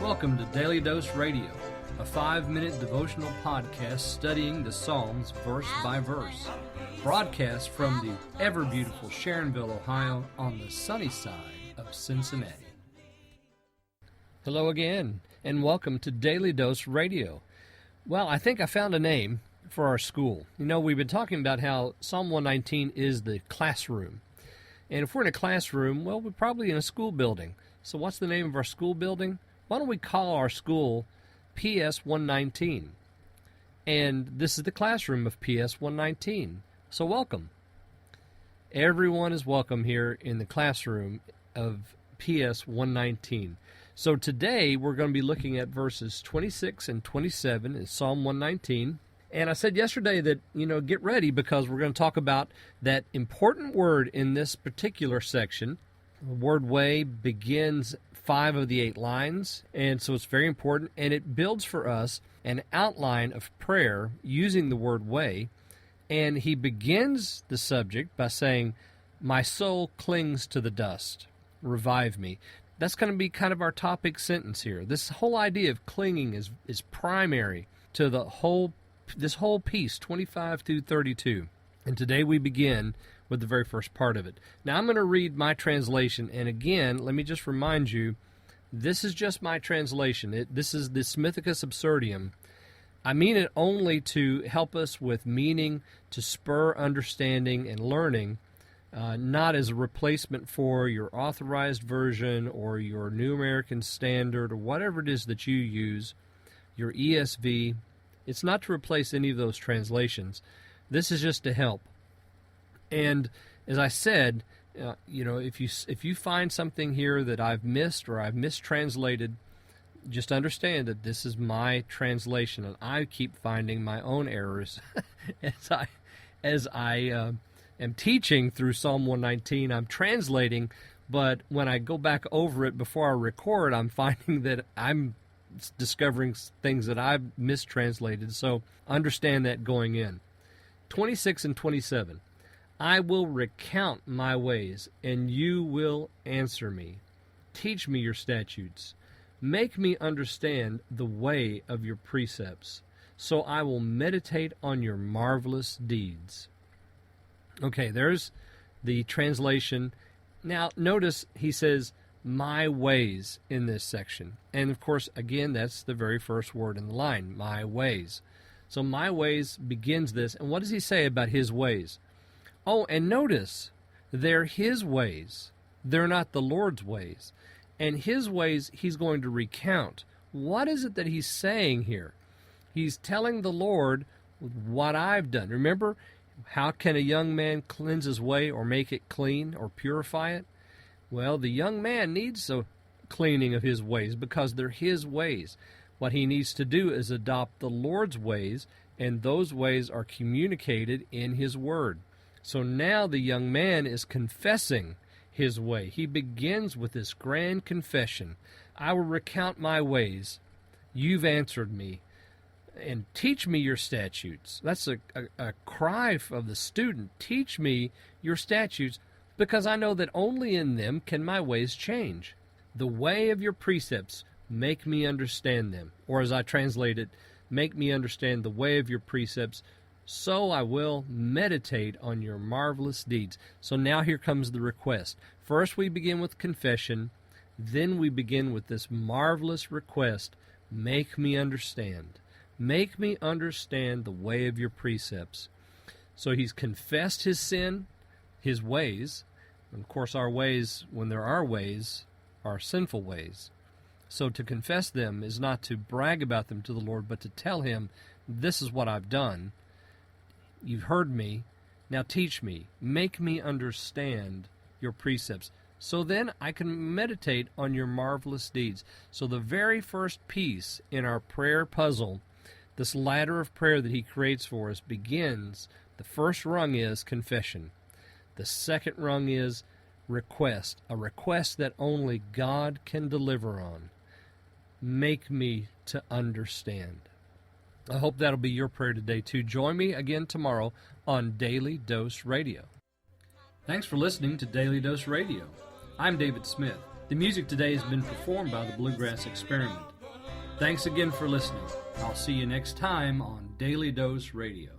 Welcome to Daily Dose Radio, a 5-minute devotional podcast studying the Psalms verse by verse. Broadcast from the ever-beautiful Sharonville, Ohio, on the sunny side of Cincinnati. Hello again, and welcome to Daily Dose Radio. Well, I think I found a name for our school. You know, we've been talking about how Psalm 119 is the classroom. And if we're in a classroom, well, we're probably in a school building. So what's the name of our school building? Why don't we call our school PS 119? And this is the classroom of PS 119. So welcome. Everyone is welcome here in the classroom of PS 119. So today we're going to be looking at verses 26 and 27 in Psalm 119. And I said yesterday that, get ready because we're going to talk about that important word in this particular section. The word way begins 5 of the 8 lines, and so it's very important, and it builds for us an outline of prayer using the word way, and he begins the subject by saying, "My soul clings to the dust, revive me." That's going to be kind of our topic sentence here. This whole idea of clinging is primary to this whole piece, 25 through 32, and today we begin with the very first part of it. Now, I'm going to read my translation, and again, let me just remind you, this is just my translation. This is the Smithicus Absurdum. I mean it only to help us with meaning, to spur understanding and learning, not as a replacement for your authorized version or your New American Standard or whatever it is that you use, your ESV. It's not to replace any of those translations. This is just to help. And as I said, if you find something here that I've missed or I've mistranslated, just understand that this is my translation, and I keep finding my own errors as I am teaching through Psalm 119. I'm translating, but when I go back over it before I record, I'm finding that I'm discovering things that I've mistranslated. So understand that going in. 26 and 27. I will recount my ways, and you will answer me. Teach me your statutes. Make me understand the way of your precepts, so I will meditate on your marvelous deeds. Okay, there's the translation. Now, notice he says, my ways, in this section. And, of course, again, that's the very first word in the line, my ways. So my ways begins this. And what does he say about his ways? Oh, and notice, they're his ways. They're not the Lord's ways. And his ways he's going to recount. What is it that he's saying here? He's telling the Lord what I've done. Remember, how can a young man cleanse his way or make it clean or purify it? Well, the young man needs a cleaning of his ways because they're his ways. What he needs to do is adopt the Lord's ways, and those ways are communicated in his word. So now the young man is confessing his way. He begins with this grand confession. I will recount my ways. You've answered me. And teach me your statutes. That's a cry of the student. Teach me your statutes, because I know that only in them can my ways change. The way of your precepts, make me understand them. Or as I translate it, make me understand the way of your precepts, so I will meditate on your marvelous deeds. So now here comes the request. First we begin with confession, then we begin with this marvelous request, make me understand. Make me understand the way of your precepts. So he's confessed his sin, his ways. And of course our ways, when there are ways, are sinful ways. So to confess them is not to brag about them to the Lord, but to tell him, this is what I've done. You've heard me. Now teach me. Make me understand your precepts. So then I can meditate on your marvelous deeds. So the very first piece in our prayer puzzle, this ladder of prayer that he creates for us, begins. The first rung is confession. The second rung is request, a request that only God can deliver on. Make me to understand. I hope that'll be your prayer today, too. Join me again tomorrow on Daily Dose Radio. Thanks for listening to Daily Dose Radio. I'm David Smith. The music today has been performed by the Bluegrass Experiment. Thanks again for listening. I'll see you next time on Daily Dose Radio.